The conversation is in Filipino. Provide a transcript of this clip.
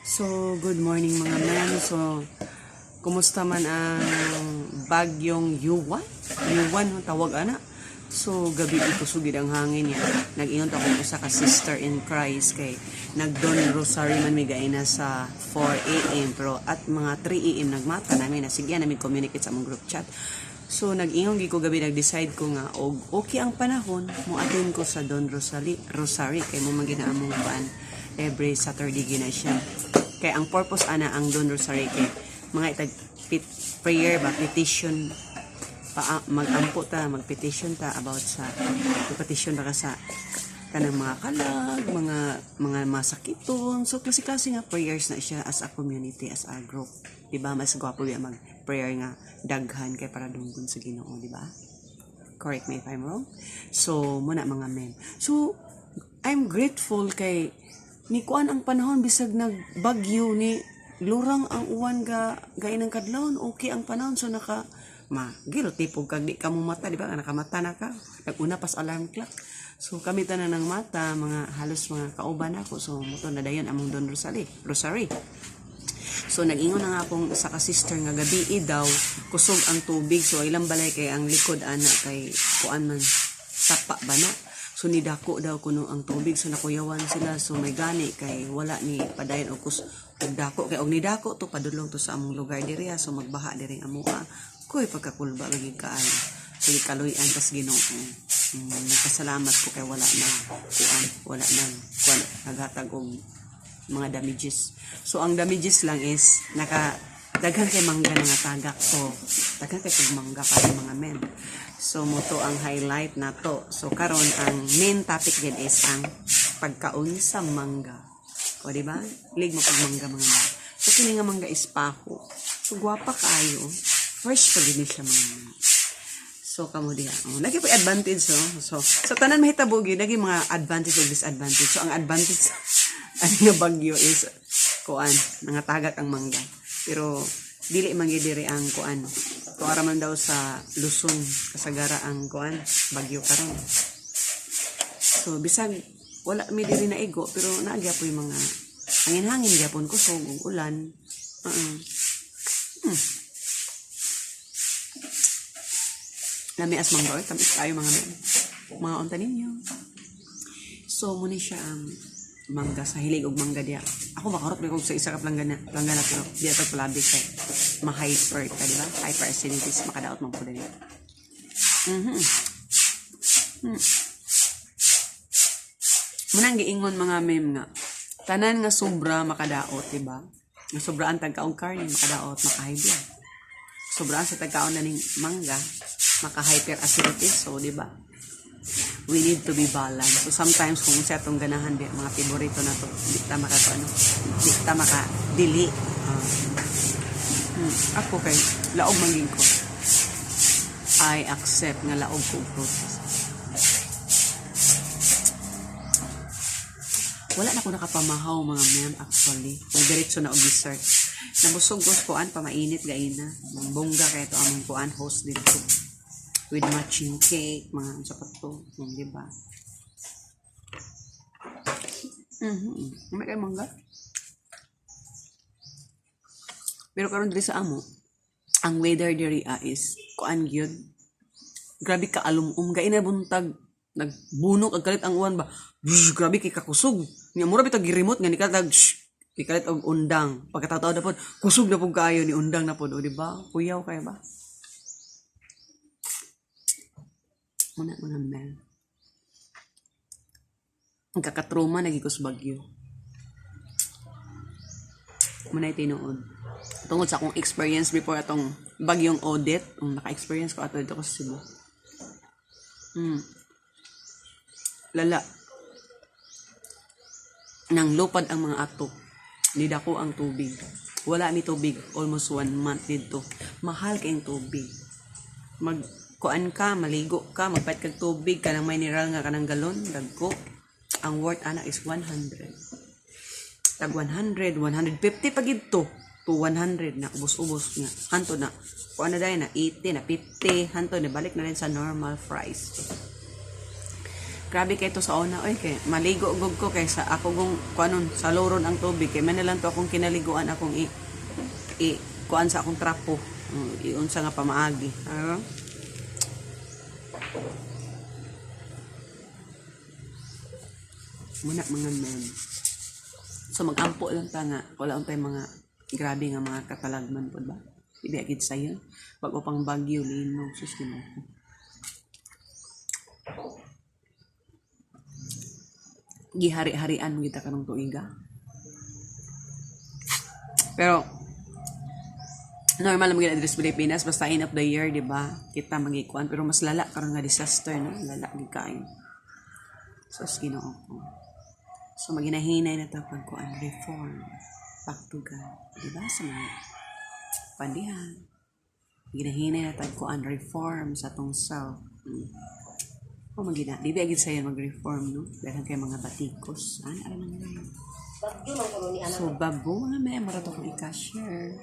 So, good morning mga men. So, kumusta man ang bagyong Yuan? Yuan, tawag ana. So, gabi ito sugid ang hangin niya. Nag-ingon ako usa ka sister in Christ kay nagdon rosary man mi gaina sa 4 AM pero at mga 3 AM nagmata namin na sige namin communicate sa among group chat. So, nag-ingon gi ko gabi nag-decide ko nga og okay ang panahon mo attend ko sa Don Rosary kay mo magina among baan every Saturday gina siya. Kay ang purpose ana ang Don Rosary kay mga itag prayer ba petition pa magampo ta magpetition ta about sa petition baka sa kanang mga kalag mga masakiton. So kasi nga prayers na siya as a community, as a group, di ba? Mas gwapo biya mag prayer nga daghan kay para dunggon sa Ginoo, di ba? Correct me if I'm wrong. So muna mga men, so I'm grateful kay ni kuan ang panahon bisag nagbagyo ni lurang ang uwan gainang kadlawon, okay ang panahon. So naka guilty pug kag di ka mo mata, di ba? Nakamata na ka. Naguna pas alarm clock. So kami tanan ng mata, mga halos mga kauban ako. So muto na dayon among Don Rosary. So nag-ingon na nga akong sa ka-sister nga gabi daw kusog ang tubig. So ilang balay kay ang likod ana kay kuan man sapa ba na. So nidako daw kuno ang tubig. So nakuyawan sila. So may gani kay wala ni padayon og dako kay og nidako to padulong to sa among lugar diri. So magbaha diri amoa. Koy pagkakulba lagi kaayo. So kaluyan tas Ginoo. Nagpasalamat ko kay wala naghatag og mga damages. So ang damages lang is daghan kay mangga nga tagak. So daghan kay mangga kay mga men. So moto ang highlight nato. So karon ang main topic din is ang pagkaon sa mangga. O di ba? Lig mo pag mangga mga men. So kini nga mangga is paho. So gwapa kaayo. Fresh pa din siya mga men. So kamo diha. Lagi po advantage so tanan mahitabo gyud lagi mga advantage ug disadvantage. So ang advantage ang bagyo is kuan nangatagak ang mangga. Pero dili man gyud diri ang kuan. Tuara man daw sa Luzon kasagara ang kuan bagyo karon. So bisag wala mi diri na igo pero naagya po yung mga hangin-hangin gyapon kusog ug ulan. Lamias mangga tamis kayo mga men. Mga unta ninyo. So muna siya mangga sa hilig og mangga diya. Ako makarot ko sa isa ka planggana pero diya tag palabi kay ma-hyper ka, di ba? Hyperacidity makadaot man pud niya. Munang giingon mga mem nga tanan nga sobra makadaot, di ba? Nga sobraan tagkaong karne makadaot, maka-high blood. Sobraan sa tagkaon na ning mangga maka-hyperacidity. So, di ba? We need to be balanced. So, sometimes kung sa itong ganahan, mga favorito na to, di ta maka-dili. Ako kay laog mangging ko. I accept nga laog ko fruits. Wala na ko nakapamahaw mga ma'am actually. Kung diretso na og dessert. Nabusog ko kuan pa mainit gaina. Bongga kay to among kuan host dito. With matching cake, mga sapat to, di ba? May kayo mangga. Pero karon diri sa amo, ang weather diri is kuan gyud. Grabe ka alum gaina buntag nagbunok ang kalit ang uwan ba. Grabe kay kakusog. Nya mura bitag remote nga ni katag ikalit og undang. Pagkatao na pod kusog na pud kaayo ni undang na pod, di ba? Kuyaw kay ba? Muna mga men. Ang kakatruma nagigos bagyo. Muna tinuod. Tungod sa akong experience before atong bagyong audit, naka-experience ko ato dito ko sa Cebu. Lala. Nang lupad ang mga ato. Nidako ang tubig. Wala mi tubig. Almost 1 month dito. Mahal kayong tubig. Kuan ka, maligo ka, magpait kag tubig, kanang mineral nga kanang galon, dagko. Ang worth ana is 100. Tag 100, 150 pagid to 100 na ubos-ubos nga. Hanto na. Kuan na dai na 80 na 50, hanto na balik na rin sa normal price. Grabe kay to sa una, oy kay maligo gug ko kay sa ako gong kuanon sa loron ang tubig kay man na lang to akong kinaliguan akong kuan sa akong trapo. Iunsa nga pamaagi. Muna mga men. So magampo lang ta nga wala untay mga grabe nga mga katalagman pud ba. Ibi agid sayo. Bago pang bagyo linog sus Ginoo. Gihari-harian mo kita kanong tuiga. Pero normal mo gina diri sa Pilipinas basta end of the year, di ba? Kita magikuan pero mas lala karon nga disaster no, lala gid kayo. So Ginoo ko. So maginahinay na ta pagkuan reform back to God, di ba? Sa mga pandihan. Maginahinay na ta kuan reform sa tong self. O magina, di ba agad sa'yo mag-reform, no? Dahil kayo mga batikos. Ano naman yun? So, babo mga may, marato kong i-cashier.